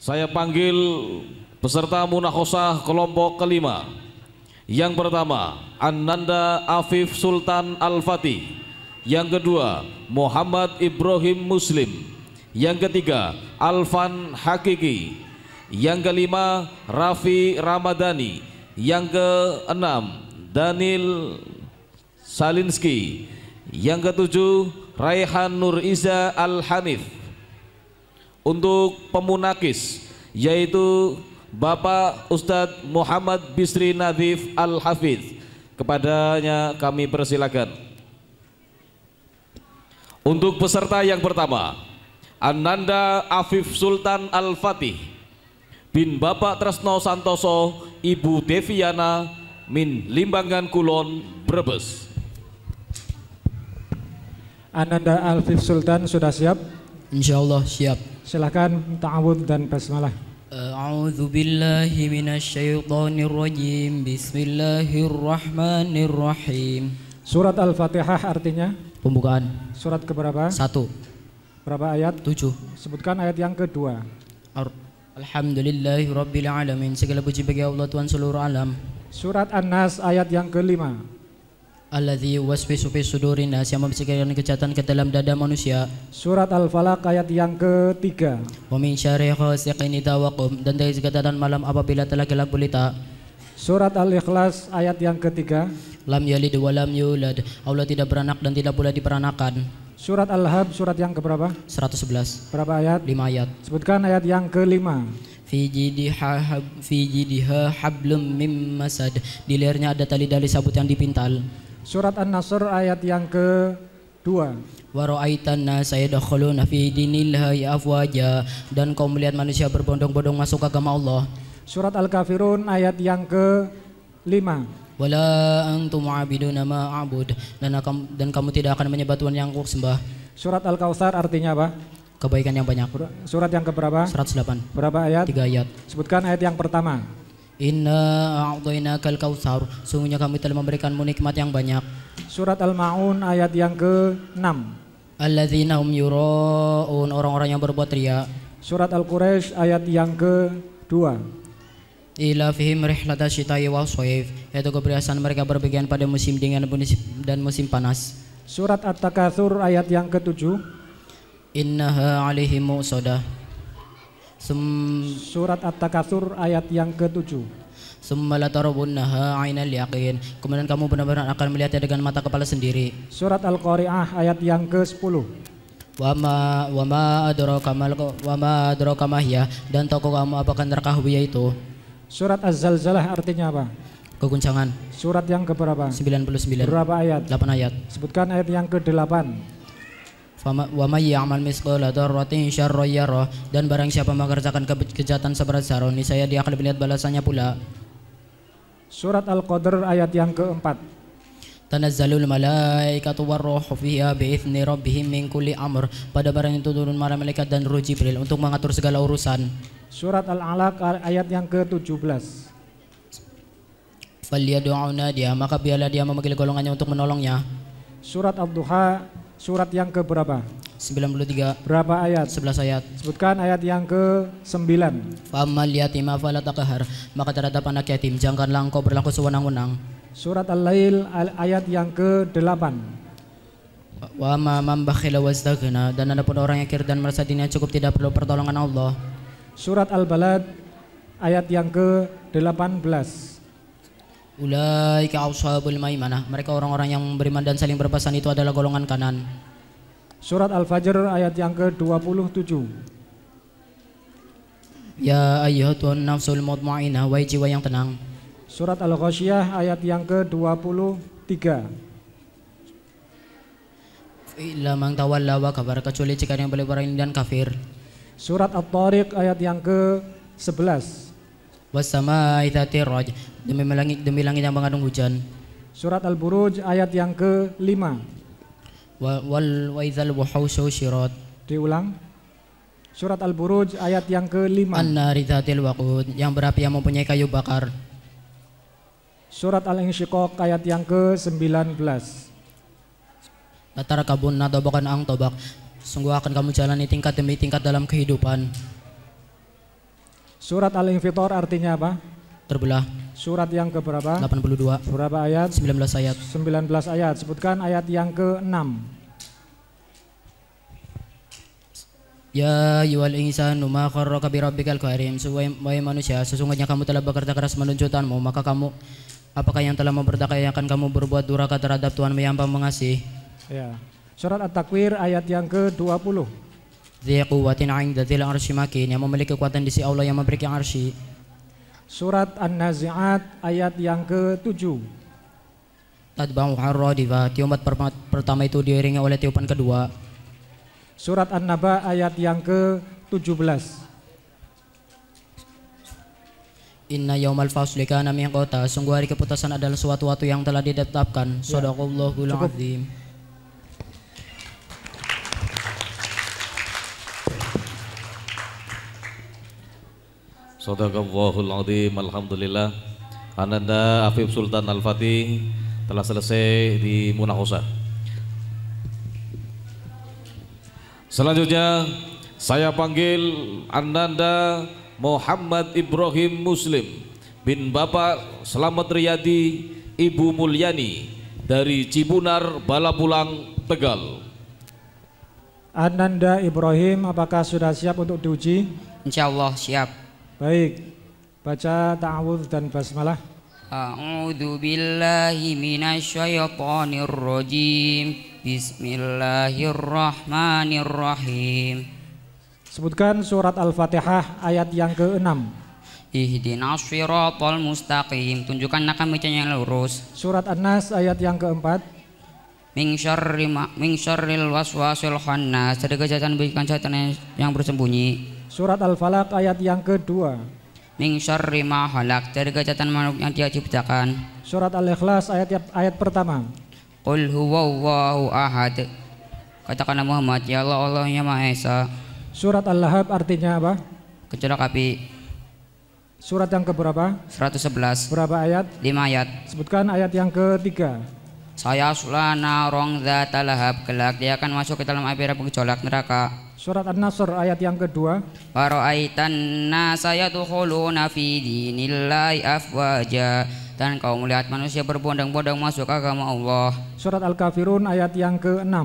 Saya panggil peserta munakhosyah kelompok kelima. Yang pertama, Ananda Afif Sultan Al-Fatih. Yang kedua, Muhammad Ibrahim Muslim. Yang ketiga, Alvan Hakiki. Yang kelima, Raffi Ramadhani. Yang keenam, Daniel Salinski. Yang ketujuh, Raihan Nur Iza Al-Hanif. Untuk pemunakis yaitu Bapak Ustadz Muhammad Bisri Nadhif Al-Hafidh, kepadanya kami persilakan. Untuk peserta yang pertama, Ananda Afif Sultan Al-Fatih bin Bapak Tresno Santoso Ibu Deviana min Limbangan Kulon Brebes. Ananda Afif Sultan sudah siap? Insyaallah siap. Silakan ta'awudz dan basmalah. A'udzu billahi minasyaitonir rajim. Bismillahirrahmanirrahim. Surat Al-Fatihah artinya? Pembukaan. Surat keberapa? 1. Berapa ayat? 7. Sebutkan ayat yang kedua. Alhamdulillahirabbil alamin. Segala puji bagi Allah Tuhan seluruh alam. Surat An-Nas ayat yang kelima. Alladzi yuwaswisu fi sudurin nas, yang membisikkan kejahatan ke dalam dada manusia. Surat Al-Falaq ayat yang ketiga. Wa min syarri ghasiqin idza waqab, dan dari kejahatan malam apabila telah gelap gulita. Surat Al-Ikhlas ayat yang ketiga. Lam yalid wa lam yulad, Allah tidak beranak dan tidak pula diperanakan. Surat Al-Hab surat yang keberapa? 111. Berapa ayat? 5 ayat. Sebutkan ayat yang kelima. Fi jidha hablum mim masad, di lehernya ada tali dari sabut yang dipintal. Surat An-Nasr ayat yang kedua. Wa ra'aitan nasa yadkhuluna fi dinillahi afwaja, dan kau melihat manusia berbondong-bondong masuk agama Allah. Surat Al-Kafirun ayat yang kelima. Wala antum abiduna ma a'bud, dan kamu tidak akan menyembah Tuhan yang aku sembah. Surat Al-Kautsar artinya apa? Kebaikan yang banyak. Surat yang keberapa? 108. Berapa ayat? 3 ayat. Sebutkan ayat yang pertama. Inna a'tainakal kautsar, sungguhnya kami telah memberikanmu nikmat yang banyak. Surat Al-Ma'un ayat yang ke-6. Alladzina hum yura'un, orang-orang yang berbuat riya. Surat Al-Quraisy ayat yang ke-2. Ila fihim rihlatash syita'i was shaif, yaitu kebiasaan mereka berpergian pada musim dingin dan musim panas. Surat At-Takatsur ayat yang ke-7. Innaha 'alaihim mu'sadah. Surat At-Takatsur ayat yang ke-7. Summa latarabunnaha 'ainal yaqin, kemudian kamu benar-benar akan melihatnya dengan mata kepala sendiri. Surat Al-Qari'ah ayat yang ke-10. Wa ma adraka ma hiya, dan tahu kamu apakah neraka Hawiyah itu? Surat Az-Zalzalah artinya apa? Keguncangan. Surat yang keberapa? 99. Berapa ayat? 8 ayat. Sebutkan ayat yang ke-8. Wa may ya'mal mithqala dzarratin syarran yarah, dan barang siapa mengerjakan kejahatan seberat zarah, niscaya dia akan melihat balasannya pula. Surat Al-Qadr ayat yang ke-4. Tanazzalul malaikatu warruhu fiha bi'izni rabbihim min kulli amr, pada barang itu turun para malaikat dan Ruh Jibril untuk mengatur segala urusan. Surat Al-Alaq ayat yang ke-17. Falyad'u nadiya, maka biarlah dia memanggil golongannya untuk menolongnya. Surat Ad-Duha surat yang keberapa? 93. Berapa ayat? 11 ayat. Sebutkan ayat yang ke-9. Fa'ammal yatima fala taqhar, maka terhadap anak yatim janganlah engkau berlaku sewenang-wenang. Surat Al-Lail ayat yang ke-8. Wa ma man bakhila wastaghna, dan adapun orang yang kir dan merasa dirinya cukup tidak perlu pertolongan Allah. Surat Al-Balad ayat yang ke-18. Ulaika ashabul maimanah, mereka orang-orang yang beriman dan saling berpesan, itu adalah golongan kanan. Surat Al-Fajr ayat yang ke-27. Ya ayyuhatun nafsul mutmainnah, wahai jiwa yang tenang. Surat Al-Ghasyiyah ayat yang ke-23. Illa man tawalla wa kafar, kecuali jika yang berlebihan dan kafir. Surat At-Tariq ayat yang ke-11. Wassama'i dzatir raj, demi langit yang mengandung hujan. Surat Al-Buruj ayat yang ke-5. Wa idzal wuhushu syirat. Diulang. Surat Al-Buruj ayat yang ke-5. An-nari dzatil waqud, yang berapi yang mempunyai kayu bakar. Surat Al-Insyiqaq ayat yang ke-19. Latarakabun natobakan ang tobak, sungguh akan kamu jalani tingkat demi tingkat dalam kehidupan. Surat Al-Infitor artinya apa? Terbelah. Surat yang keberapa? 82. Berapa ayat? 19 ayat. 19 ayat. Sebutkan ayat yang ke-6. Ya ayyuhal insanu ma gharraka bi rabbikal karim. Wahai manusia, sesungguhnya kamu telah bekerja keras menunjukkanmu, maka kamu apakah yang telah memperdayakan kamu berbuat durhaka terhadap Tuhan yang Pemengasihi? Ya. Surat At-Takwir ayat yang ke-20. Dzi quwwatin 'inda dzil 'arsy makin, yang memiliki kekuatan di sisi Allah yang memberikan arsy. Surat An-Nazi'at ayat yang ke-7. Tadba'u harradifa, tiupan pertama itu diiringi oleh tiupan kedua. Surat An-Naba ayat yang ke-17. Inna yaumal fasli kana miqata, sungguh hari keputusan adalah suatu waktu yang telah ditetapkan. Shadaqallahul azim. Shadaqallahul azim. Alhamdulillah, Ananda Afif Sultan Al-Fatih telah selesai di Munakhosa. Selanjutnya saya panggil Ananda Muhammad Ibrahim Muslim bin Bapak Slamet Riyadi Ibu Mulyani dari Cibunar, Balapulang, Tegal. Ananda Ibrahim, apakah sudah siap untuk diuji? Insyaallah siap. Baik, baca ta'awudz dan basmalah. A'udzu billahi minasyaitonir rajim. Bismillahirrahmanirrahim. Sebutkan surat Al-Fatihah ayat yang ke-6. Ihdinas shiratal mustaqim, tunjukkan kami jalan yang lurus. Surat An-Nas ayat yang ke-4. Min syarril waswasil khannas, dari kejahatan berikan setan yang bersembunyi. Surat Al-Falaq ayat yang ke-2. Min syarri ma khalaq, dari kejahatan makhluk yang Dia ciptakan. Surat Al-Ikhlas ayat pertama. Qul huwallahu ahad, katakanlah Muhammad, ya Allah, Allah yang Maha Esa. Surat Al-Lahab artinya apa? Kecolak api. Surat yang keberapa? 111. Berapa ayat? 5 ayat. Sebutkan ayat yang ketiga. Saya sulana rong zata lahab, kelak dia akan masuk ke dalam api bergejolak neraka. Surat An-Nasr ayat yang kedua. Wara'aitan nasa yadkhuluna fi dinillahi afwaja, dan kau melihat manusia berbondong-bondong masuk agama Allah. Surat Al-Kafirun ayat yang ke-6.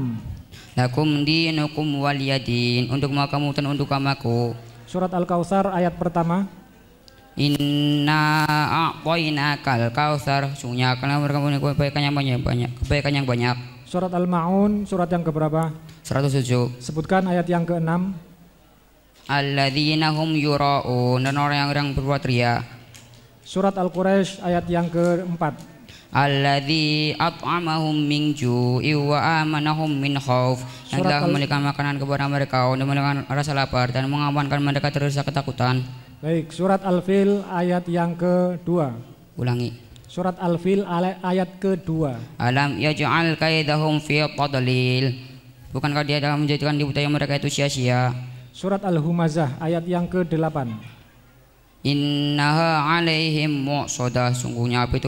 Lakum dinukum waliyadin, untuk kamu dan untuk kamaku. Surat Al-Kautsar ayat pertama. Inna a'tainakal kautsar, sungguhnya akan mereka punya kebaikan yang banyak. Surat Al-Ma'un surat yang keberapa? 107. Sebutkan ayat yang ke-6. Alladzina hum yura'un, dan orang yang berbuat riya. Surat Al-Quraisy ayat yang ke-4. Alladzi at'amahum min ju'i wa amanahum min khauf, yang telah memberikan makanan kepada mereka untuk memberikan rasa lapar dan mengamankan mereka dari rasa ketakutan. Baik, surat Al-Fil ayat yang kedua. Ulangi. Surat Al-Fil ayat kedua. Alam yaj'al kaidahum fi tadlil, bukankah Dia telah menjadikan dibudaya mereka itu sia-sia. Surat Al-Humazah ayat yang ke-8. Innaha alaihim mu'sadah, sungguhnya api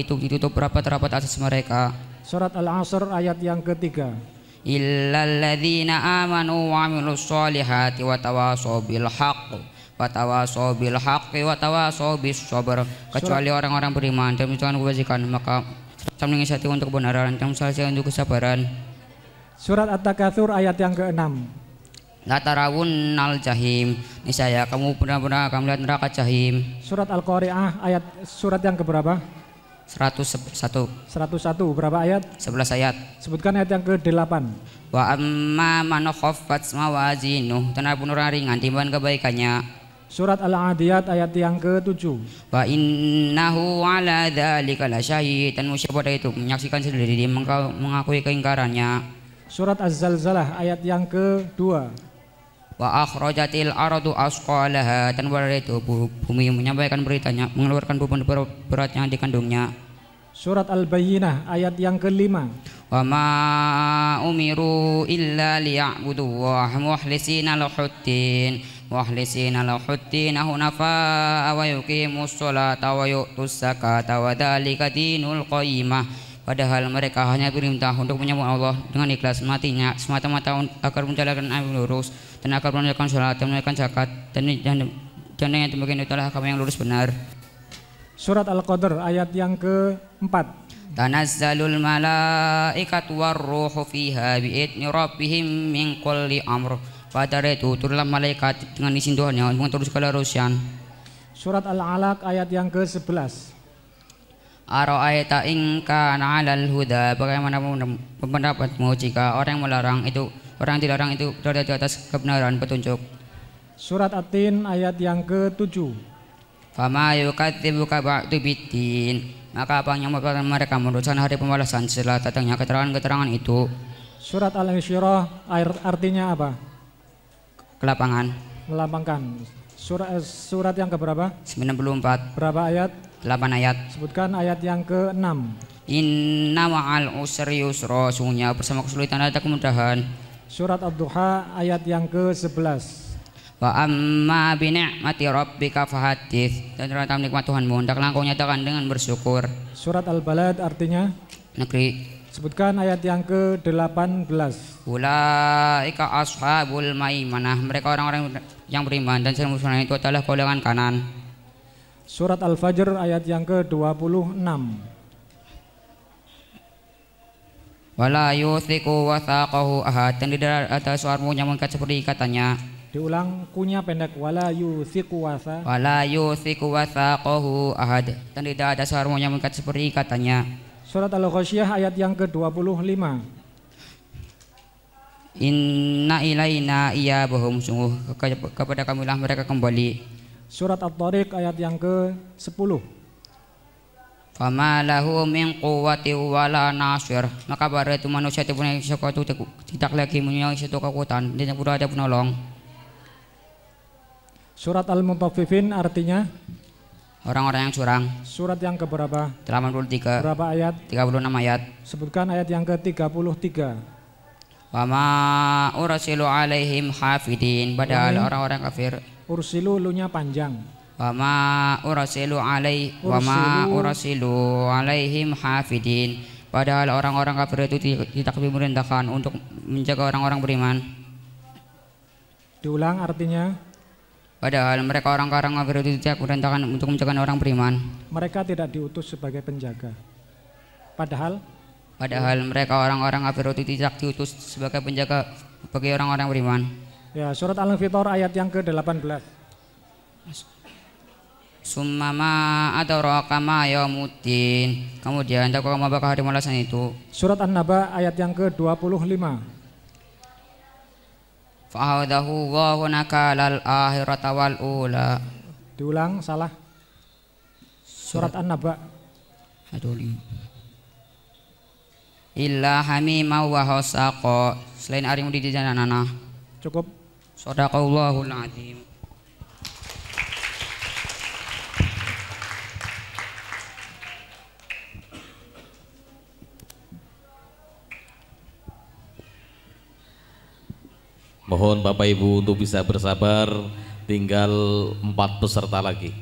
itu ditutup rapat-rapat atas mereka. Surat Al-Asr ayat yang ketiga. Illal ladzina amanu wa 'amilus sholihati wa tawasaw bil haqq wa tawasaw bil haqqi wa tawasaw bis sabr, kecuali orang-orang beriman dan menjalankan kebajikan, maka sama mengisati untuk kebenaran dan mensalahkan untuk kesabaran. Surat At-Takatsur ayat yang ke-6. La tarawun al jahim, niscaya kamu benar-benar akan melihat neraka jahim. Surat Al-Qari'ah ayat surat yang keberapa? 101. 101 berapa ayat? 11 ayat. Sebutkan ayat yang ke-8. Wa amma man khaffat mawazinuh, dan pun orang ringan timbangan kebaikannya. Surat Al-Adiyat ayat yang ke-7. Wa innahu ala dzalika lasyahid, dan manusia pada itu menyaksikan sendiri dia mengakui keingkarannya. Surat Az-Zalzalah ayat yang ke-2. Wa akhrajatil ardu asqalaha, dan pada itu bumi menyampaikan beritanya, mengeluarkan beban berat yang dikandungnya. Surat Al-Bayyinah ayat yang ke-5. Wa ma umiru illa liya'budullaha mukhlisina lahuddin hunafa wa yuqimus sholata wa yu'tus zakata wa dzalika dinul qayyimah. Padahal mereka hanya perintah untuk menyembah Allah dengan ikhlas matinya semata-mata agar menjalankan agama lurus, dan agar menunaikan sholat dan menunaikan zakat, dan dan yang demikian itulah kamu yang lurus benar. Surat Al-Qadr ayat yang keempat. Tanazzalul malaikatu warruhu fiha bi'idni rabbihim min kulli amr. Pada hari itu turunlah malaikat dengan izin Tuhannya untuk mengatur segala urusan. Surat Al-Alaq ayat yang ke-11. Ara'aita in kana 'alal huda, bagaimana pendapatmu jika orang yang melarang itu, orang yang dilarang itu berada di atas kebenaran petunjuk. Surat At-Tin ayat yang ke-7. Fama yukadzibuka ba'du biddin, maka apa yang membuat mereka merusak hari pembalasan setelah datangnya keterangan-keterangan itu. Surat Al-Insyirah artinya apa? Kelapangan. Melambangkan. Surat yang keberapa? 94. Berapa ayat? 8 ayat. Sebutkan ayat yang ke-6. Inna ma'al usri yusra, sungguhnya bersama kesulitan ada kemudahan. Surat Ad-Duha ayat yang ke-11. Wa amma bi ni'mati rabbika fahaddits, dan tentang nikmat Tuhanmu hendaklah engkau nyatakan dengan bersyukur. Surat Al-Balad artinya Negeri. sebutkan ayat yang ke-18. Ulaika ashabul maimanah, mereka orang-orang yang beriman dan sesungguhnya itu adalah golongan kanan. Surat Al-Fajr ayat yang ke-26. Wala yuthiqu wathaqahu ahad, dan tidak ada suaramu yang mengikat seperti ikatannya. Diulang, kunya pendek. Wala yuthiqu wasa. Wala yuthiqu wathaqahu ahad, dan tidak ada suaramu yang mengikat seperti ikatannya. Surat Al-Ghasyiyah ayat yang ke-25. Inna ilaina iyabahum, sungguh kepada kamilah mereka kembali. Surat At-Tariq ayat yang ke-10. Fama lahu min quwwati wala nasir, maka pada itu manusia tidak punya sesuatu, tidak lagi mempunyai suatu kekuatan dan tidak ada penolong. Surat Al-Mutaffifin artinya orang-orang yang curang. Surat yang keberapa? 83. Berapa ayat? 36 ayat. Sebutkan ayat yang ke-33. Wa ma ursilu alaihim hafidin, padahal orang-orang kafir. Ursilu lunya panjang. Wa ma ursilu alaihim hafidin, padahal orang-orang kafir itu tidak diperintahkan untuk menjaga orang-orang beriman. Diulang artinya, padahal mereka orang-orang kafir itu tidak diperintahkan untuk menjaga orang beriman. Mereka tidak diutus sebagai penjaga. Padahal mereka orang-orang kafir itu tidak diutus sebagai penjaga bagi orang-orang beriman. Ya, surat Al-Infitar ayat yang ke-18. Summama adraka ma yaumuddin, kemudian tahu kamu apakah hari balasan itu. Surat An-Naba ayat yang ke-25. Fa'adahu Allahu nakalal akhirata wal ula. Diulang, salah. Surat An-Naba. Illa hamima wa hasaqa, selain arim di janana. Cukup. Shadaqallahul azim. Mohon Bapak Ibu untuk bisa bersabar, tinggal 4 peserta lagi.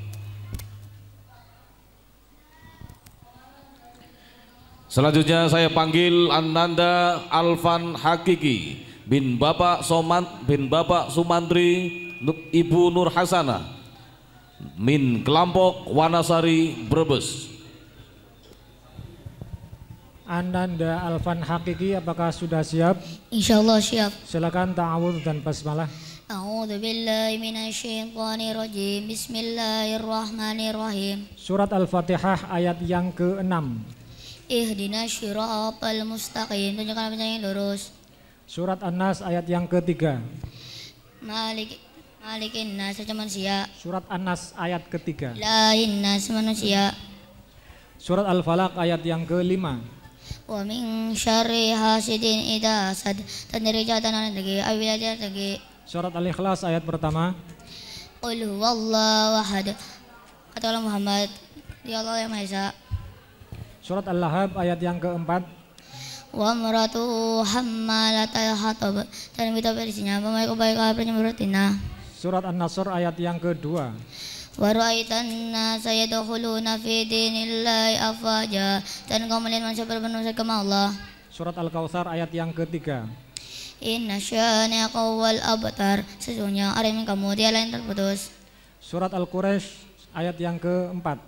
Selanjutnya saya panggil Ananda Alvan Hakiki bin Bapak Sumantri Ibu Nur Hasanah min kelompok Wanasari Brebes. Ananda Alvan Hakiki, apakah sudah siap? Insyaallah siap. Silakan ta'awudz dan basmalah. A'udzu billahi minasyaitonir rajim. Bismillahirrahmanirrahim. Surat Al-Fatihah ayat yang ke-6. Ihdinas shiratal mustaqim, tunjukkan jalan yang lurus. Surat An-Nas ayat yang ke-3. Malikin nas, manusia. Surat An-Nas ayat ke-3. Ilahin nas, manusia. Surat Al-Falaq ayat yang ke-5. Wa min syarri hasidin idza hasad, dan dari kejahatan lagi awilajar lagi. Surat Al-Ikhlas ayat pertama. Qul huwallahu ahad, katakanlah Muhammad, dia Allah yang Maha Esa. Surat Al-Lahab ayat yang ke-4. Wa maratu hammalatal hatab, dan kita berisinya pemakai kebaikan bertina. Surat An-Nasr ayat yang ke-2. Wa ra'aitan nasa yadkhuluna fi dinillahi afwaja, dan kau melihat manusia berpenuh agama Allah. Surat Al-Kautsar ayat yang ke-3. Inna syani'aka wal abtar, sesungguhnya orang yang kamu dia lain terputus. Surat Al-Quraisy ayat yang keempat.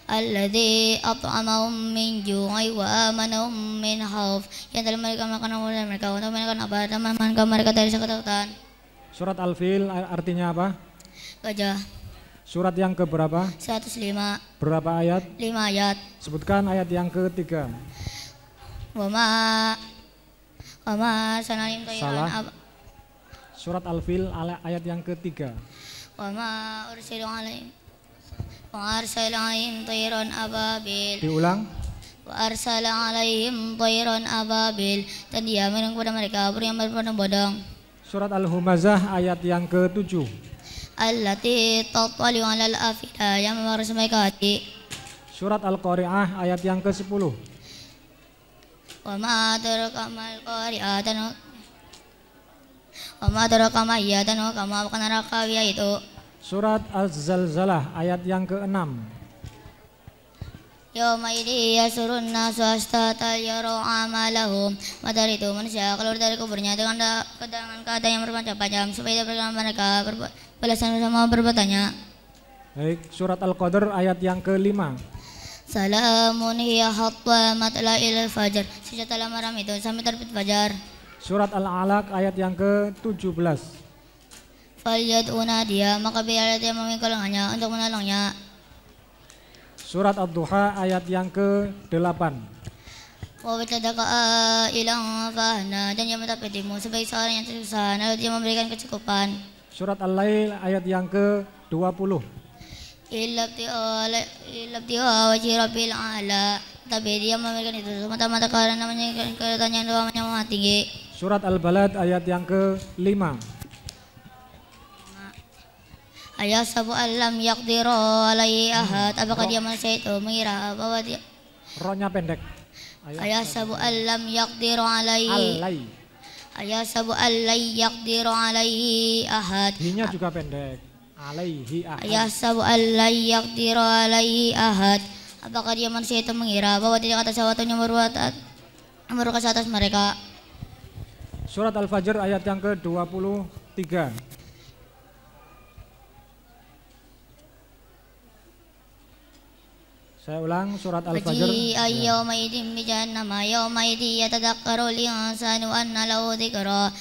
Alladzi at'amahum min ju'i wa amanahum min khauf. Yang telah mereka makan mereka untuk menekan apa teman-teman mereka dari ketakutan. Surat Al-Fil artinya apa? Gajah. Surat yang keberapa? 105. Berapa ayat? 5 ayat. Sebutkan ayat yang ketiga. Wama sanalim Salah. tayran Surat Al-Fil ayat yang ketiga. wama ursilu alaihim wa arsala alaihim tayran ababil. Diulang. Wa arsala alaihim tayran ababil. Dan dia menang kepada mereka burung yang berbondong-bondong. Surat Al-Humazah ayat yang ketujuh. Allati tattali'u 'alal afida, yang meresmai ke hati. Surat Al-Qari'ah ayat yang ke-10. Wa ma adraka mal qari'atan wa ma adraka ma hiya dan kama bukan neraka itu. Surat Az-Zalzalah ayat yang ke-6. Yauma idzi yasurun nasu astatal yara amalahum. Pada hari itu manusia keluar dari kuburnya dengan keadaan yang bermacam-macam supaya mereka balasan bersama berbatanya. Baik, surat Al-Qadr ayat yang ke-5. Salamun hiya hatta matla'il fajr. Sejak dalam malam itu sampai terbit fajar. Surat Al-Alaq ayat yang ke-17. Falyad'una dia, maka biarlah dia memikul lengannya untuk menolongnya. Surat Ad-Duha ayat yang ke-8. Wa bitadaka ilang fahna, dan dia mentapetimu sebagai seorang yang susah, lalu dia memberikan kecukupan. Surat Al-Lail ayat yang ke-20. Ilabtiha wajhi rabbil a'la. Tapi dia memberikan itu semata-mata karena namanya keretanya doanya maha tinggi. Surat Al-Balad ayat yang ke-5. Ayasabu alam yaqdiru alaihi ahad. Apakah dia manusia itu mengira bahwa dia Rohnya pendek. Ayasabu alam yaqdiru alaihi. Alai. Ayasabu alai yaqdiru alaihi ahad. Hinya juga pendek. Alaihi ahad. Ayasabu alai yaqdiru alaihi ahad. Apakah dia manusia itu mengira bahwa tidak ada sesuatu yang berbuat atas mereka. Surat Al-Fajr ayat yang ke-23. Saya ulang, surat Al-Fajr. Yawma idin bi jahannama yawma idin yatadakkaru al-insanu anna lahu dzikra.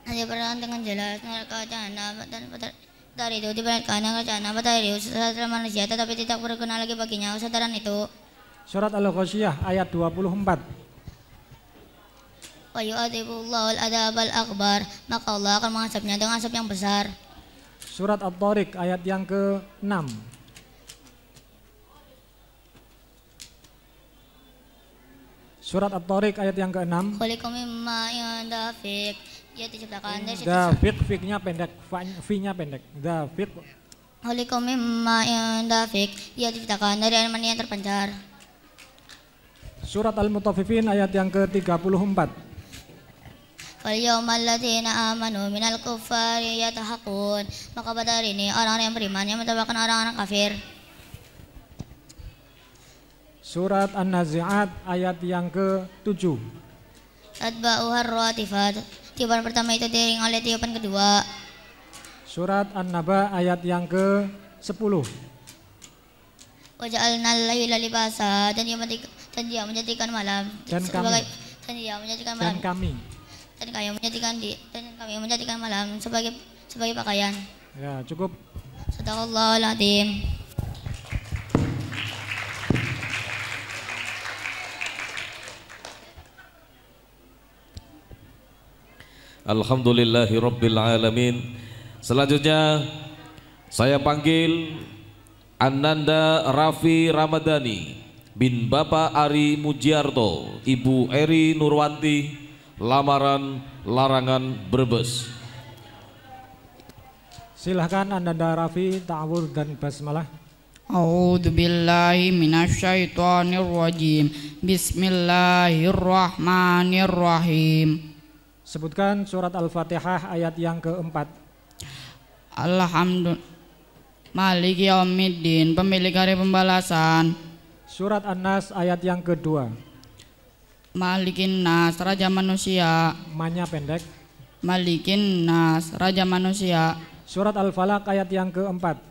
Dia berang dengan jelas neraka jahanam dan dari itu diperlihatkan neraka jahanam dari saudara manusia tetapi tidak berguna lagi baginya kesadaran itu. Surat Al-Ghasyiyah ayat 24. Wa yu'adzibullahu al-adzabal akbar, maka Allah akan mengasapnya dengan asap yang besar. Surat At-Tariq ayat yang ke-6. Surat At-Tariq ayat yang ke-6. Khuliqa mimma yandafik. Dia diciptakan dari situ. Dafiq, fiknya pendek, fi-nya pendek. Dafiq. Khuliqa mimma yandafik. Dia diciptakan dari air mani yang terpancar. Surat Al-Mutaffifin ayat yang ke-34. Fal yawmal ladzina amanu minal kuffari yatahaqun. Maka pada hari ini orang-orang yang beriman yang mentabrakkan orang-orang kafir. Surat An-Nazi'at ayat yang ke-7. Tatba'uhar ratifat. Tiupan pertama itu diiring oleh tiupan kedua. Surat An-Naba ayat yang ke-10. Waja'alnal laila libasa, dan dia menjadikan malam Dan sebagai kami. dan kami. kami menjadikan malam sebagai pakaian. Ya, cukup. Shadaqallahul adzim. Alhamdulillahi Rabbil Alamin. Selanjutnya saya panggil Ananda Raffi Ramadhani bin Bapak Ari Mujiarto, Ibu Eri Nurwanti, Lamaran Larangan Brebes. Silahkan Ananda Raffi ta'awudz dan basmalah. A'udzu billahi minasyaitonir rajim. Bismillahirrahmanirrahim. Sebutkan surat Al-Fatihah ayat yang keempat. Alhamdulillah Maliki yaumiddin, pemilik hari pembalasan. Surat An-Nas ayat yang kedua. Malikin nas, raja manusia. Ma-nya pendek. Malikin nas, raja manusia. Surat Al-Falaq ayat yang keempat.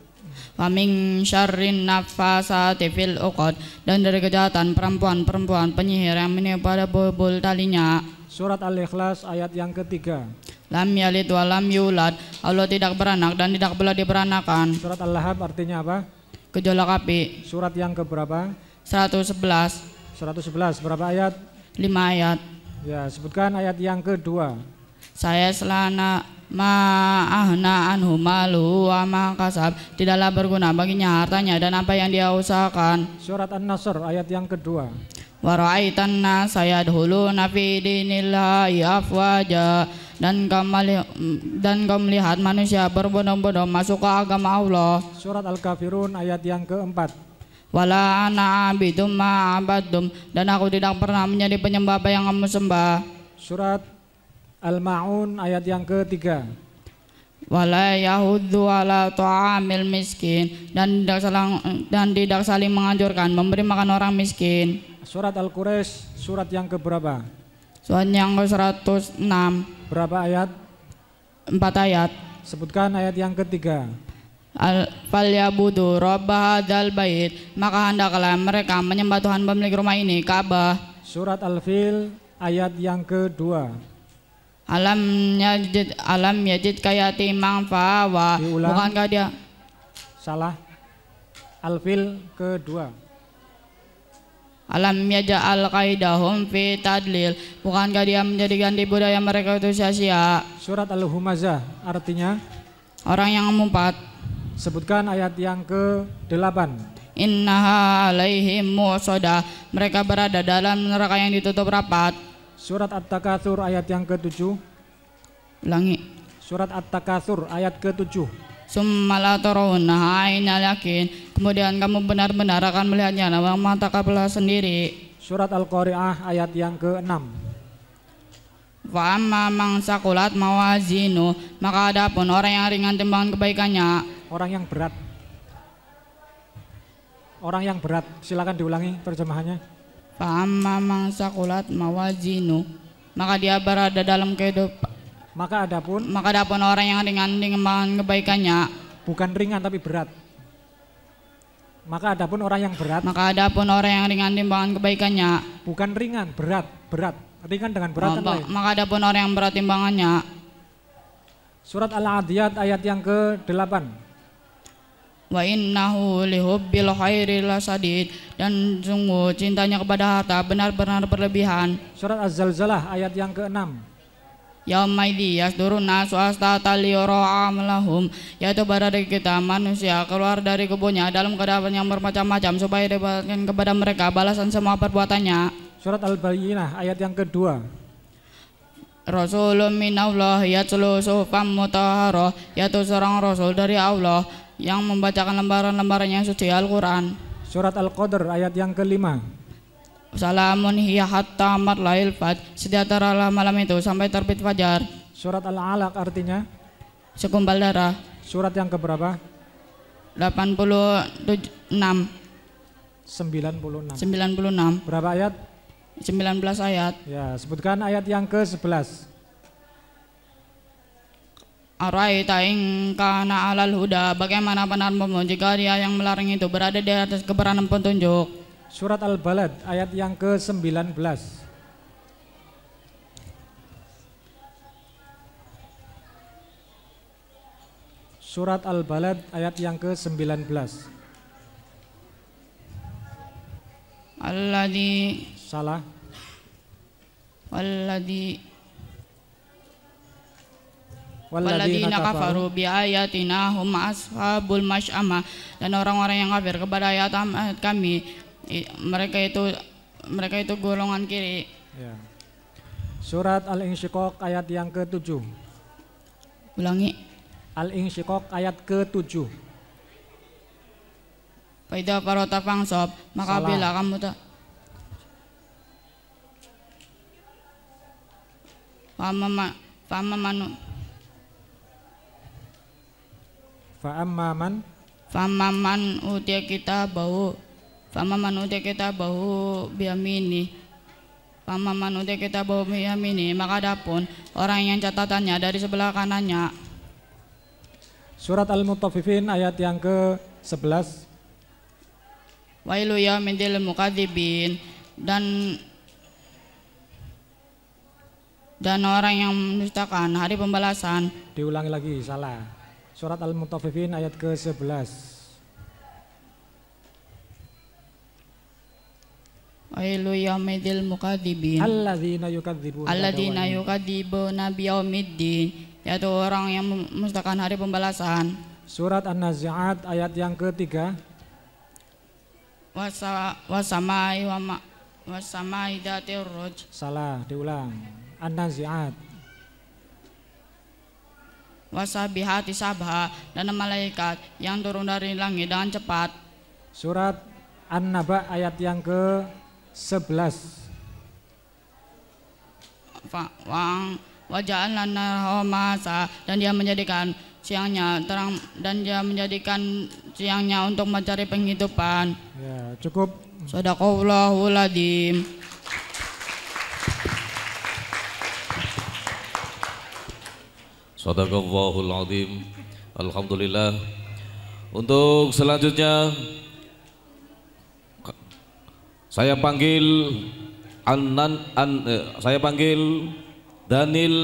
Wa min syarrin nafasati fil uqad, dan dari kejahatan perempuan-perempuan penyihir yang meniup pada bulbul talinya. Surat Al-Ikhlas ayat yang ketiga. Lam yalid wa lam yulad, Allah tidak beranak dan tidak pula diberanakan. Surat Al-Lahab artinya apa? Gejolak api. Surat yang keberapa? 111, 111. Berapa ayat? 5 ayat. Ya, sebutkan ayat yang kedua. Saya selana ma'ahna anhu maluhu wa ma kasab, tidaklah berguna baginya hartanya dan apa yang dia usahakan. Surat An-Nasr ayat yang kedua. Wa ra'aitan nasa yadkhuluna fi dinillahi afwaja, dan kau melihat manusia berbondong-bondong masuk ke agama Allah. Surat Al-Kafirun ayat yang keempat. Wala ana abidum ma abadum, dan aku tidak pernah menjadi penyembah apa yang kamu sembah. Surat Al-Ma'un ayat yang ketiga. Wala yahuddu ala ta'amil miskin, dan tidak saling menganjurkan memberi makan orang miskin. Surat Al-Quraisy surat yang keberapa? Surat yang ke-106. Berapa ayat? 4 ayat. Sebutkan ayat yang ketiga. Falyabudu rabba hadzal bait, maka hendaklah mereka menyembah Tuhan pemilik rumah ini, Ka'bah. Surat Al-Fil ayat yang kedua. Alam yajid kayatimang fa'awa, Diulang. bukankah dia Salah. Al-Fil kedua. alam yaja'al qaidahum fi tadlil, bukankah dia menjadikan di budaya mereka itu sia-sia. Surat Al-Humazah artinya? Orang yang mengumpat. Sebutkan ayat yang ke-8. Innaha alaihim mu'sadah, mereka berada dalam neraka yang ditutup rapat. Surat At-Takatsur ayat yang ke-7. Ulangi. Surat At-Takatsur ayat ke-7. Summa la tarawunnaha ainal yakin, kemudian kamu benar-benar akan melihatnya dengan mata kepala sendiri. Surat Al-Qari'ah ayat yang ke-6. Wa amma man saqulat mawazinu, maka adapun orang yang ringan timbangan kebaikannya. Orang yang berat. Orang yang berat. Silakan diulangi terjemahannya. Fa amma man saqulat mawazinu, maka dia berada dalam kehidupan. Maka adapun orang yang ringan timbangan kebaikannya. bukan ringan tapi berat. Maka adapun orang yang berat. Maka adapun orang yang ringan timbangan kebaikannya. Bukan ringan, berat. Ringan dengan berat kan lain. Maka adapun orang yang berat timbangannya. Surat Al-Adiyat ayat yang ke-8. Wa innahu lihubbil khairi lasadid, dan sungguh cintanya kepada harta benar-benar berlebihan. Surat Az-Zalzalah ayat yang ke-6. Yaumaidzi yasdurun nasu astata liyura'a lahum, yaitu pada dari kita manusia keluar dari kebunnya dalam keadaan yang bermacam-macam supaya diberikan kepada mereka balasan semua perbuatannya. Surat Al-Bayyinah ayat yang kedua. Rasulun minallah yatlu suhufan mutahharah, yaitu seorang rasul dari Allah yang membacakan lembaran-lembaran yang suci Al-Quran. Surat Al-Qadr ayat yang kelima. Salamun hiya hatta matla'il fajr, sejahteralah malam itu sampai terbit fajar. Surat Al-Alaq artinya? Segumpal darah. Surat yang keberapa? 96. 96. Berapa ayat? 19 ayat. Ya, sebutkan ayat yang ke-11. Araita in kana alal huda, bagaimana pendapat jika dia yang melarang itu berada di atas kebenaran petunjuk. Surat Al-Balad ayat yang ke-19. Surat Al-Balad ayat yang ke-19. Alladzi Salah. Walladzina kafaru bi ayatina hum ashabul masy'amah, dan orang-orang yang kafir kepada ayat kami, mereka itu golongan kiri. Ya. Surat Al-Insyiqaq ayat yang ke-7. Ulangi. Al-Insyiqaq ayat ke-7. Faida farota fangsab, maka Salah. bila kamu Famaman utia kita bau biamini, maka adapun orang yang catatannya dari sebelah kanannya. Surat Al-Mutaffifin ayat yang ke-11. Wailu yaumidil mukadzibin, dan orang yang mendustakan hari pembalasan. Diulangi lagi, salah. Surat Al-Mutaffifin ayat ke-11. Wailu yaumidil mukadzibin Alladzina yukadzibuna alladzina yukadzibuna biyaumiddin, yaitu orang yang mendustakan hari pembalasan. Surat An-Nazi'at ayat yang ke-3. Wasamai datir roj. Salah, diulang. An-Nazi'at. Wasabihati sabha, dan malaikat yang turun dari langit dengan cepat. Surat An-Naba ayat yang ke-11. Wajah masa, dan dia menjadikan siangnya terang, dan dia menjadikan siangnya untuk mencari penghidupan. Ya, cukup. Shadaqallahul adzim. Shadaqallahul adzim. Alhamdulillah. Untuk selanjutnya saya panggil Daniel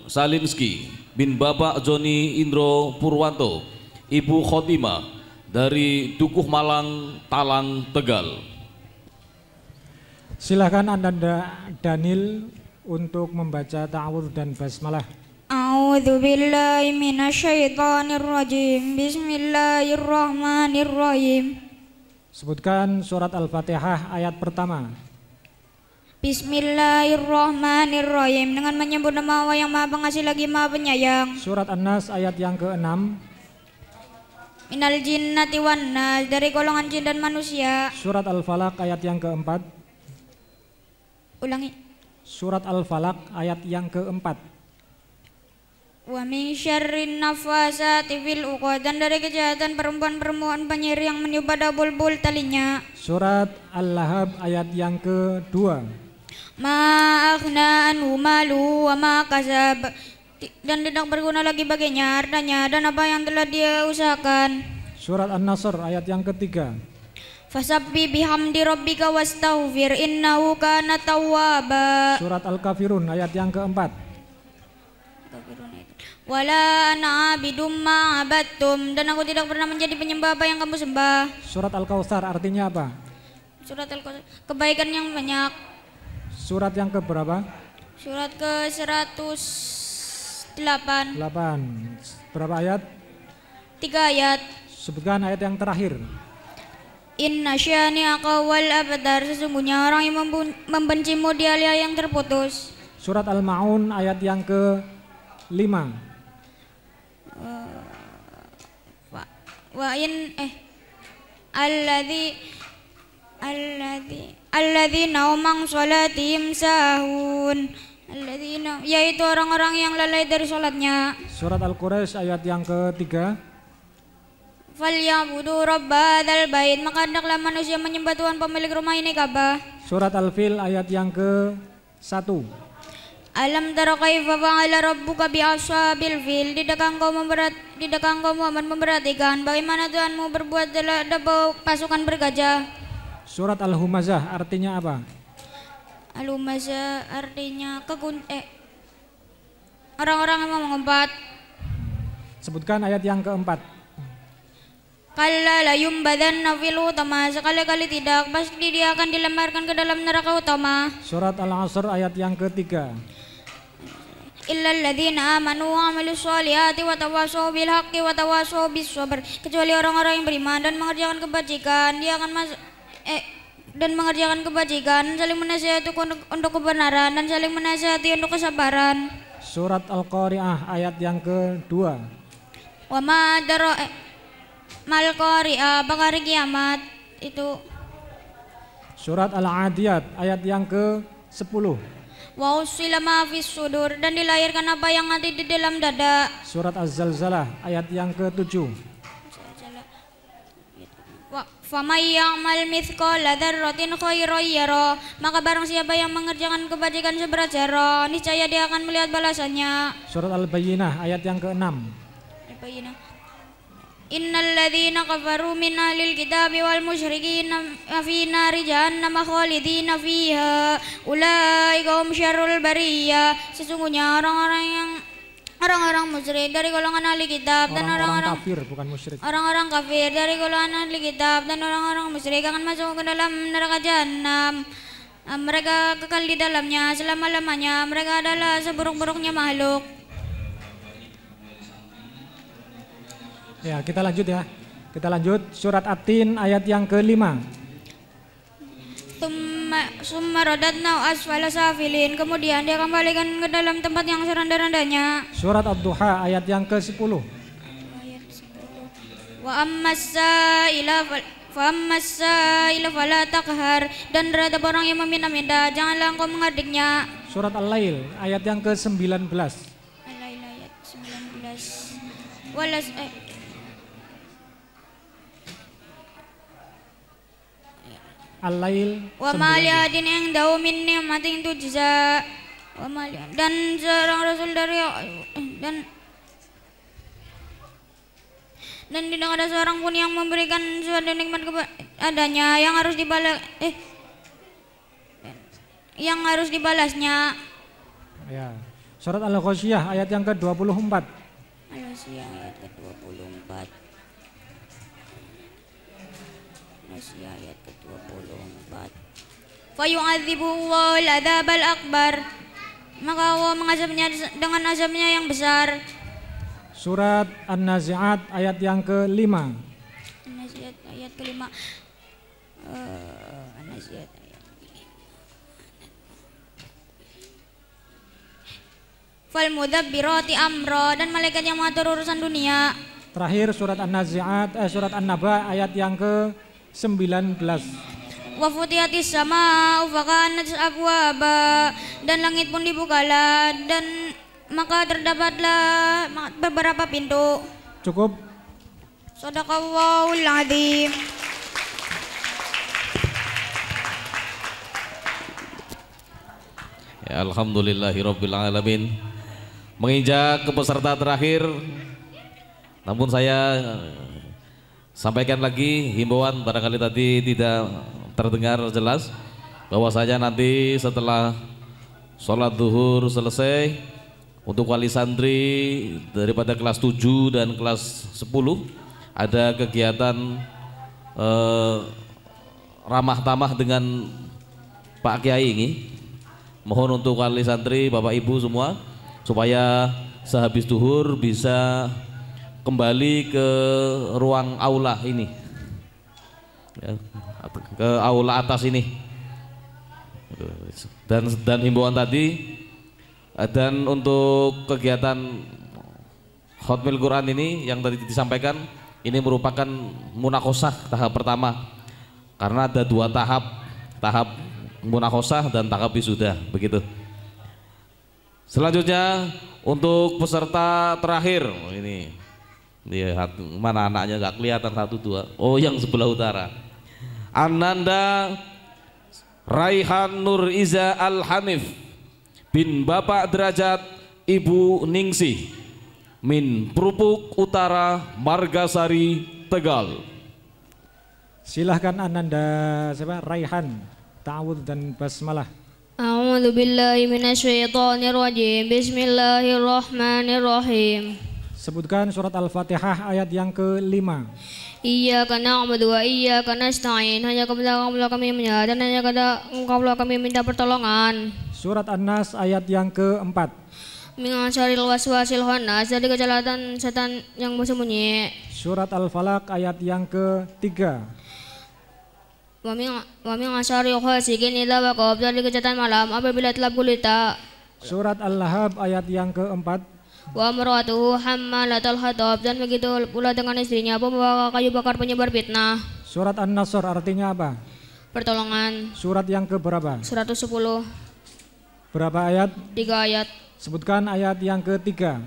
Salinski bin Bapak Joni Indro Purwanto, Ibu Khotimah dari Dukuh Malang, Talang, Tegal. Silahkan Anda Daniel untuk membaca ta'awudz dan basmalah. A'udzu billahi minasyaitonir rajim. Bismillahirrahmanirrahim. Sebutkan surat Al-Fatihah ayat pertama. Bismillahirrahmanirrahim. Dengan menyebut nama Allah yang Maha Pengasih lagi Maha Penyayang. Surat An-Nas ayat yang ke-6. Minal jinnati wan nas, dari golongan jin dan manusia. Surat Al-Falaq ayat yang ke-4. Ulangi. Surat Al-Falaq ayat yang ke-4. Wa min syarrin nafasati fil uqad, dan dari kejahatan perempuan-perempuan penyihir yang meniup pada bulbul talinya. Surat Al-Lahab ayat yang ke-2. Ma aghna anhu maluhu wa ma kasab, dan tidak berguna lagi baginya hartanya dan apa yang telah dia usahakan. Surat An-Nasr ayat yang ke-3. Fasabbi bihamdi rabbika wastaghfir innahu kana tawwaba. Surat Al-Kafirun ayat yang ke-4. Wala ana abidum ma abattum, dan aku tidak pernah menjadi penyembah apa yang kamu sembah. Surat Al-Kautsar artinya apa? Surat Al-Kautsar, kebaikan yang banyak. Surat yang keberapa? Surat ke-108. 8. Berapa ayat? 3 ayat. Sebutkan ayat yang terakhir. Inna syani'aka wal abtar, sesungguhnya orang yang membencimu dia yang terputus. Surat Al-Ma'un ayat yang ke-5. Alladzina hum sholatihim sahun, yaitu orang-orang yang lalai dari sholatnya. Surat Al-Quraisy ayat yang ke-3. Falyabudu rabba hadzal bait, maka hendaklah manusia menyembah Tuhan pemilik rumah ini Ka'bah. Surat Al-Fil ayat yang ke-1. Alam tara kaifa fa'ala rabbuka bi ashabil fil, tidakkah engkau Muhammad memperhatikan bagaimana Tuhanmu berbuat terhadap pasukan bergajah. Surat Al-Humazah artinya apa? Al-Humazah artinya orang-orang yang mengumpat. Sebutkan ayat yang ke-4. Kalla la yumbadanna fil utama, sekali-kali tidak, pasti dia akan dilemparkan ke dalam neraka utama. Surat Al-Asr ayat yang ke-3. Illal ladzina amanu wa 'amilus sholihati wa tawashaw bil haqqi wa tawashaw bis sabr, kecuali orang-orang yang beriman dan mengerjakan kebajikan, dia akan mengerjakan kebajikan, saling menasihati untuk kebenaran dan saling menasihati untuk kesabaran. Surat Al-Qari'ah ayat yang ke-2. Wa ma mal qari'ah, apa hari kiamat itu. Surat Al-Adiyat ayat yang ke-10. Wa usila ma fis sudur, dan dilahirkan apa yang ada di dalam dada. Surat Az-Zalzalah ayat yang ke-7. Famay ya'mal mithqala dzarratin khairan yara, maka barang siapa yang mengerjakan kebajikan seberat zarah, niscaya dia akan melihat balasannya. Surat Al-Bayyinah ayat yang ke-6. Al-Bayyinah. Innal ladzina kafaru min ahlil kitabi wal musyrikin fi nari jahannam khalidina fiha ulaika hum syarrul bariyah. Sesungguhnya orang-orang musyrik dari golongan ahli kitab dan orang-orang kafir, bukan musyrik. Orang-orang kafir dari golongan ahli kitab dan orang-orang musyrik akan masuk ke dalam neraka jahanam. Mereka kekal di dalamnya selama-lamanya. Mereka adalah seburuk-buruknya makhluk. Ya, kita lanjut ya. Kita lanjut surat At-Tin ayat yang ke-5. Summa radadna asfala safilin. Kemudian dia kembalikan ke dalam tempat yang serendah-rendahnya. Surat Ad-Duha ayat yang ke-10. Ayat 10. Wa ammas-sa'ila fala taqhar. Dan terhadap orang yang meminta-minta, janganlah engkau mengardiknya. Surat Al-Lail ayat yang ke-19. Al-Lail ayat 19. Al-Lail wa maliyadin yang dahu min ni'matin tujza wa maliyad. Dan seorang rasul dari dan tidak ada seorang pun yang memberikan suatu nikmat kepadanya yang harus dibalasnya. Ya. Surat Al-Ghasyiyah ayat yang ke-24. Al-Ghasyiyah ayat ke-24. Al-Ghasyiyah ayat ke-24. Fayu'adzibullahu al-adzabal akbar. Maka Allah mengazabnya dengan azabnya yang besar. Surat An-Nazi'at ayat yang ke-5. An-Nazi'at ayat ke-5. An-Nazi'at ayat Fal mudabbirati amra. Dan malaikat yang mengatur urusan dunia. Terakhir surat An-Nazi'at surat An-Naba ayat yang ke-19. Wa futihatis sama'u fakanat abwaba. Dan langit pun dibukalah dan maka terdapatlah beberapa pintu. Cukup. Shadaqallahul adzim. Ya, alhamdulillahirabbil alamin. Menginjak ke peserta terakhir, namun saya sampaikan lagi himbauan, barangkali tadi tidak terdengar jelas, bahwasanya nanti setelah sholat zuhur selesai, untuk wali santri daripada kelas 7 dan kelas 10 ada kegiatan ramah tamah dengan Pak Kiai ini. Mohon untuk wali santri, Bapak Ibu semua, supaya sehabis zuhur bisa kembali ke ruang aula ini, ya, ke aula atas ini. Dan himbauan tadi. Dan untuk kegiatan Khatmil Quran ini yang tadi disampaikan, ini merupakan munakosah tahap pertama, karena ada 2 tahap munakosah dan tahap wisuda, begitu. Selanjutnya untuk peserta terakhir, ini mana anaknya nggak kelihatan 1, 2, oh yang sebelah utara, Ananda Raihan Nur Iza Al-Hanif bin Bapak Derajat Ibu Ningsih min Prupuk Utara Margasari Tegal. Silahkan Ananda Raihan, ta'awudz dan basmalah. A'udzu billahi minasyaitonir rajim. Bismillahirrahmanirrahim. Sebutkan surat Al-Fatihah ayat yang ke-5. Iyyaka na'budu wa iyyaka nasta'in. Hanya kepada Engkau kami menyembah dan hanya kepada Engkau kami minta pertolongan. Surat An-Nas ayat yang ke-4. Min syarril waswasil khannas, dari kejahatan setan yang bersembunyi. Surat Al-Falaq ayat yang ke-3. Wa min syarril ghasiqin idza waqab, dari kejahatan malam apabila telah gulita. Surat Al-Lahab ayat yang ke-4. Wa maratuhu hammalatal hatab, dan begitu pula dengan istrinya pembawa kayu bakar penyebar fitnah. Surat An-Nasr artinya apa? Pertolongan. Surat yang keberapa? 110. Berapa ayat? 3 ayat. Sebutkan ayat yang ke-3.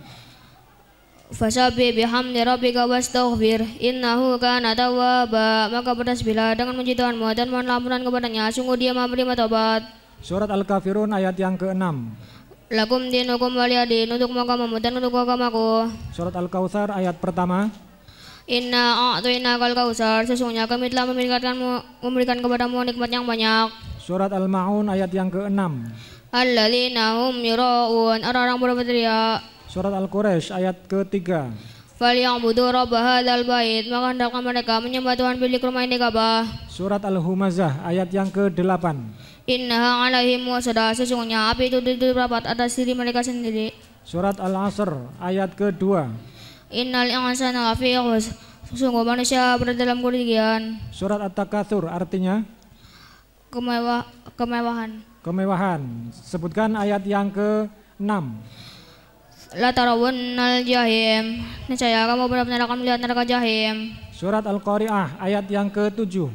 Fasabbih bihamdi rabbika wastaghfir innahu kana tawwaba. Maka bertasbihlah dengan puji Tuhanmu dan mohonlah ampunan kepadanya, sungguh Dia Maha menerima taubat. Surat Al-Kafirun ayat yang ke-6. Lakum dinukum waliyadin, untuk agamamu dan untuk agamaku. Surat Al-Kautsar ayat pertama. Inna a'tainakal kautsar, sesungguhnya kami telah memberikan kepadamu nikmat yang banyak. Surat Al-Ma'un ayat yang ke-6. Alladzina hum yura'un, orang-orang berbuat riya. Surat Al-Quraisy ayat ke-3. Falyabudu rabb hadzal bait, maka hendaklah mereka menyembah Tuhan pemilik rumah ini Ka'bah. Surat Al-Humazah ayat yang ke-8. Innaha alaihim musadah, sesungguhnya api itu rapat atas diri mereka sendiri. Surat Al-Asr ayat ke-2. Innal insana lafi khusr, sesungguhnya manusia berada dalam kerugian. Surat At-Takatsur artinya kemewahan. Sebutkan ayat yang ke-6. La tarawunnal jahim, niscaya kamu benar-benar akan melihat neraka jahim. Surat Al-Qari'ah ayat yang ke-7.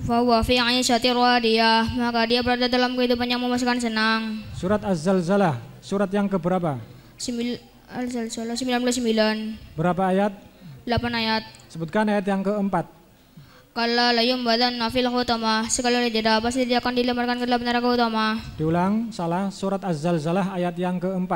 Fahuwa fi 'ishatir radiyah, maka dia berada dalam kehidupan yang memuaskan senang. Surat Az-Zalzalah, surat yang keberapa? Al-Zalzalah 99. Berapa ayat? 8 ayat. Sebutkan ayat yang ke-4. Kalla layum badan nafil khutama, sekali tidak pasti dia akan dilemparkan ke dalam neraka utama. Diulang, salah. Surat Az-Zalzalah ayat yang ke-4.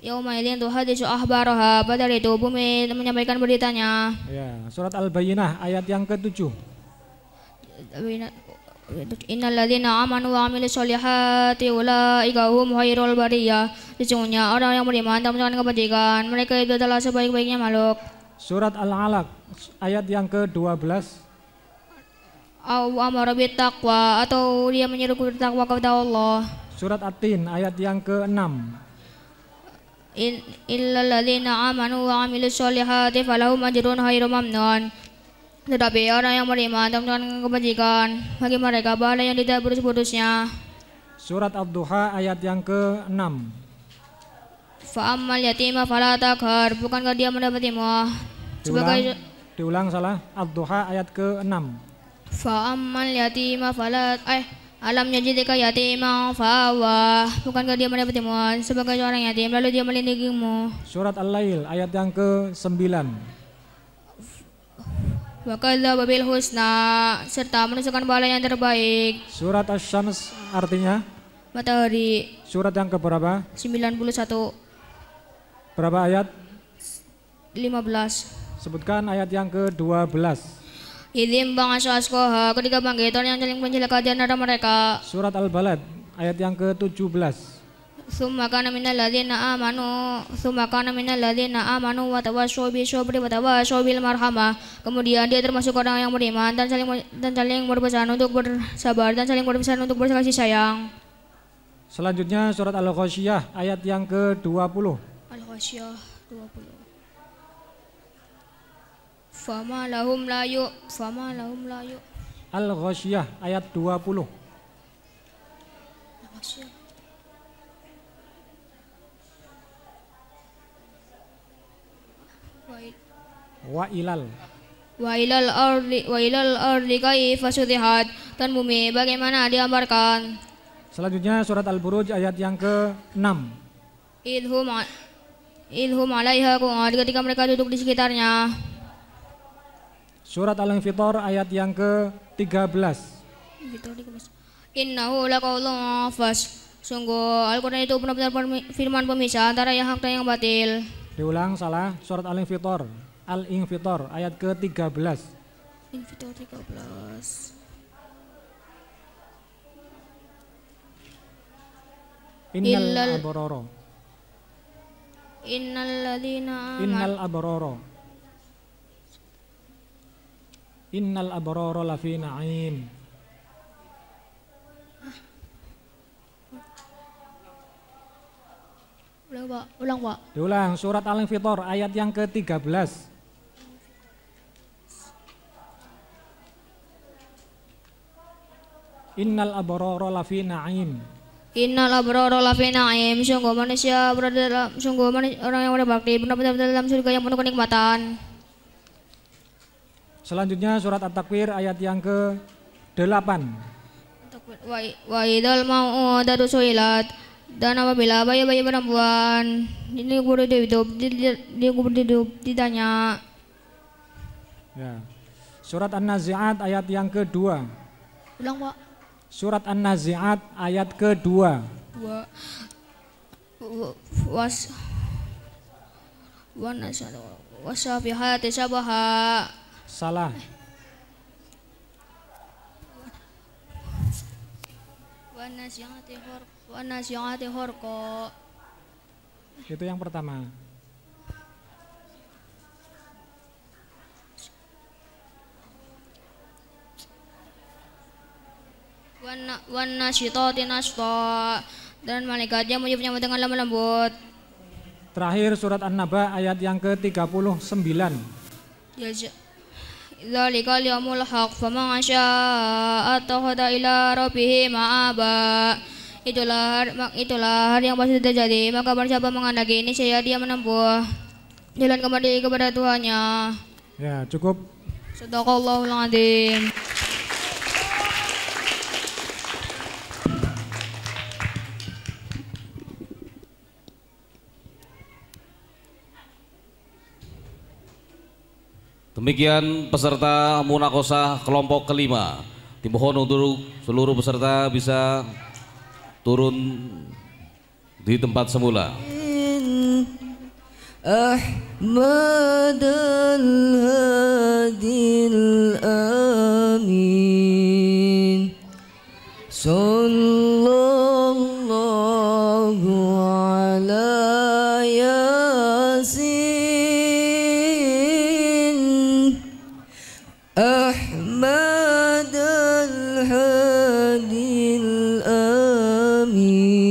Yaumaidin tuhadisu ahbaraha, pada hari itu bumi menyampaikan beritanya. Ya, surat Al-Bayyinah ayat yang ke-7. Innal ladzina amanu wa amilus solihati ulaika hum khairul bariyah, sesungguhnya orang yang beriman dan melakukan kebajikan, mereka itu adalah sebaik-baiknya makhluk. Surat Al-Alaq ayat yang ke-12. Amara bittaqwa, atau dia menyeru bertakwa kepada Allah. Surat At-Tin ayat yang ke-6. Illal ladzina amanu wa amilus solihati falahum ajrun khairum mamnun, tetapi orang yang beriman dan melakukan kebajikan, bagi mereka pahala yang tidak putus-putusnya. Surat Ad-Duha ayat yang ke-6. Fa'ammal yatima fala takhar, bukankah dia mendapatimu sebagai diulang salah. Ad-Duha ayat ke-6. Fa'ammal yatima fala alam yajidika yatima fa'awa, bukankah dia mendapatimu sebagai seorang yatim lalu dia melindungimu. Surat Al-Lail ayat yang ke-9. Wa kadzdzaba bil husna, serta menunjukkan pahala yang terbaik. Surat Asy-Syams artinya matahari. Surat yang keberapa? 91. Berapa ayat? 15. Sebutkan ayat yang ke-12. Idzim ba'asy asqaha, ketika bangkit orang yang saling mencelaka di antara mereka. Surat Al-Balad ayat yang ke-17. Tsumma kana minal ladzina amanu wa tawassaw bis sabri wa tawassaw bil marhamah. Kemudian dia termasuk orang yang beriman dan saling berpesan untuk bersabar dan saling berpesan untuk berkasih sayang. Selanjutnya surat Al-Ghasyiyah ayat yang ke-20. Al-Ghasyiyah 20. Fama lahum la yu. Al-Ghasyiyah ayat 20. Al-Ghasyiyah. Wa ilal ardi kaifa sutihat, dan bumi bagaimana diambarkan. Selanjutnya surat Al-Buruj ayat yang ke-6. Ilhum alaiha qu'ud, ketika mereka duduk di sekitarnya. Surat Al-Infitar ayat yang ke-13. Innahu laqaulun fas, sungguh Al-Quran itu benar-benar firman pemisah antara yang hak dan yang batil. Diulang, salah. Surat Al-Infitar ayat ke-13. Infitar 13. Innal abrara. Innal abrara lafi na'im. Ulang Pak. Diulang, surat Al-Infitar ayat yang ke-13. Innal abrara lafi na'im. Innal abrara lafi na'im, sungguh manusia berada dalam, orang yang berbakti benar-benar dalam surga yang penuh kenikmatan. Selanjutnya surat At-Takwir ayat yang ke-8. Wa idzal mau'udatu su'ilat, dan apabila bayi-bayi perempuan dikubur hidup ditanya. Ya. Surat An-Nazi'at ayat yang ke-2. Ulang Pak. Surat An-Nazi'at ayat kedua. Wasafihati sabaha. Salah. Wanasi'ati horko. Itu yang pertama. Wanasyitati nashta. Dan malaikatnya menyebutnya dengan lemah lembut. Terakhir surat An-Naba ayat yang ke-39. Dzalika al-yaumul haq faman syaa'a attakhadha ila rabbih ma'aba. Itulah hari yang pasti terjadi, maka barang siapa menghendaki ini saya dia menempuh jalan kembali kepada Tuhannya. Ya, cukup. Shadaqallahul adzim. Demikian peserta munakosah kelompok kelima. Dimohon untuk seluruh peserta bisa turun di tempat semula. Ahmad al-Hadil Amin Sallallahu ala Yasin Ahmad al-Hadil Amin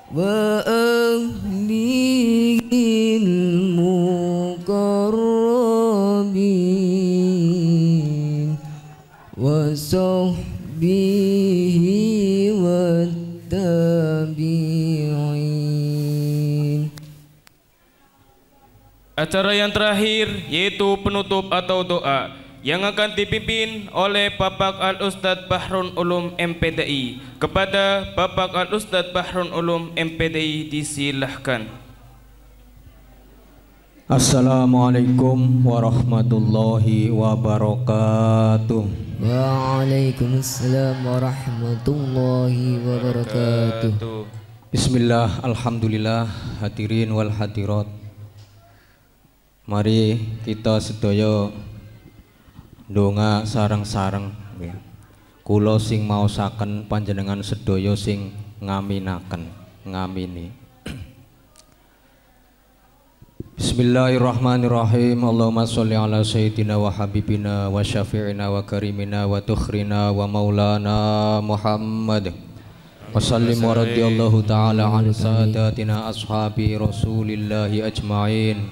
wa ahlihil muqarrabin wa sahbihi wa tabi'in. Acara yang terakhir yaitu penutup atau doa yang akan dipimpin oleh Bapak Al-Ustadz Bahrul Ulum MPDI. Kepada Bapak Al-Ustadz Bahrul Ulum MPDI disilahkan. Assalamualaikum warahmatullahi wabarakatuh. Waalaikumsalam warahmatullahi wabarakatuh. Bismillah, alhamdulillah, hadirin wal hadirat. Mari kita sedaya ndonga sareng-sareng. Kula sing maosaken panjenengan sedaya sing ngaminaken, ngamini. Bismillahirrahmanirrahim. Allahumma sholli ala sayyidina wa habibina wa syafi'ina wa karimina wa tukhrina wa maulana Muhammad. Wa sallim wa radiyallahu ta'ala an sadatina ashabi rasulillahi ajma'in.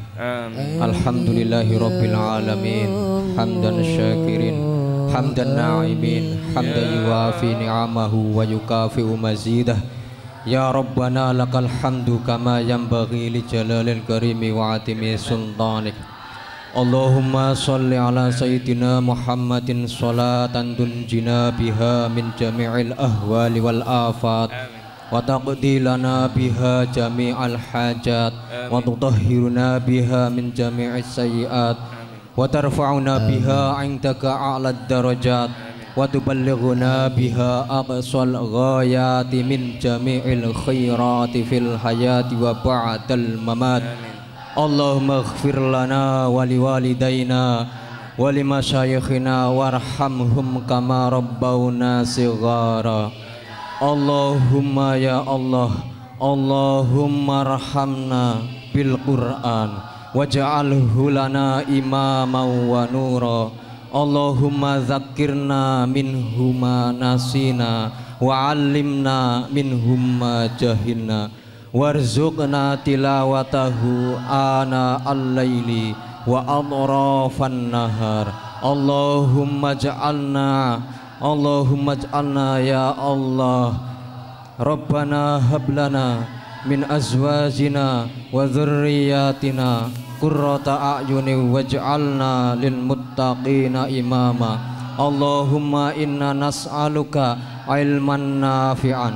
Alhamdulillahi rabbil alamin. Hamdan syakirin, hamdan na'imin, hamdan yuwafi ni'amahu wa yukafi'u mazidah. Ya Rabbana lakal hamdu kama yanbaghi li jalalil karimi wa atimi sultanik. Allahumma salli ala sayyidina Muhammadin salatan tunjina biha min jami'il ahwali wal afat wa taqdi lana biha jami'al hajat wa tutahhiruna biha min jami'is sayyiat wa tarfa'una biha 'indaka a'lad darajat wa tuballighuna biha aqsal ghayati min jami'il khairati fil hayati wa ba'dal mamat. Allahumma ighfir lana wa liwalidayna wa limasyayikhina warhamhum kama rabbawna sighara. Allahumma ya Allah, Allahumma arhamna bil Qur'an waj'alhu lana imaman wa nura. Allahumma zakirna minhuma nasina wa allimna minhuma jahilna warzuqna tilawatahu ana al-laili wa atrafan nahar. Allahumma ja'alna ya Allah Rabbana hablana min azwajina wa dhurriyyatina qurrata a'yuni waj'alna lil muttaqina imama. Allahumma inna nas'aluka ilman nafi'an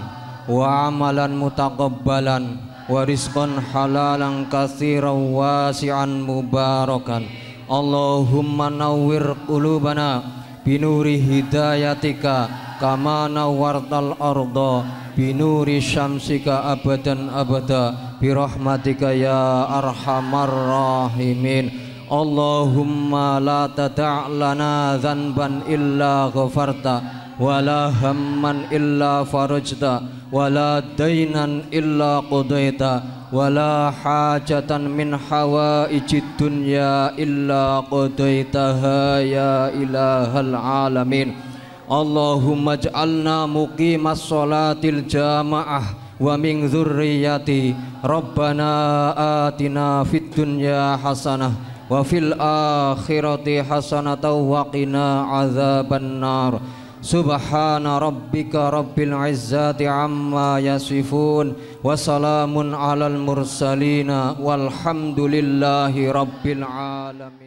wa amalan mutaqabbalan wa rizqan halalan katsiran wasi'an mubarakan. Allahumma nawwir qulubana binuri hidayatika kama nawartal arda binuri syamsika abadan abada birahmatika ya arhamar rahimin. Allahumma la tada' lana dhanban illa ghafarta wala hamman illa farajta wala dainan illa qadaita wala hajatan min hawaijid dunya illa qadaitaha ya ilahal alamin. Allahumma ij'alna muqimas sholatil jamaah wa min dzurriyyati rabbana atina fid dunya hasanah wa fil akhirati hasanatan wa qina adzabannar. Subhana rabbika rabbil izzati amma yasifun wa salamun alal mursalina walhamdulillahi rabbil alamin.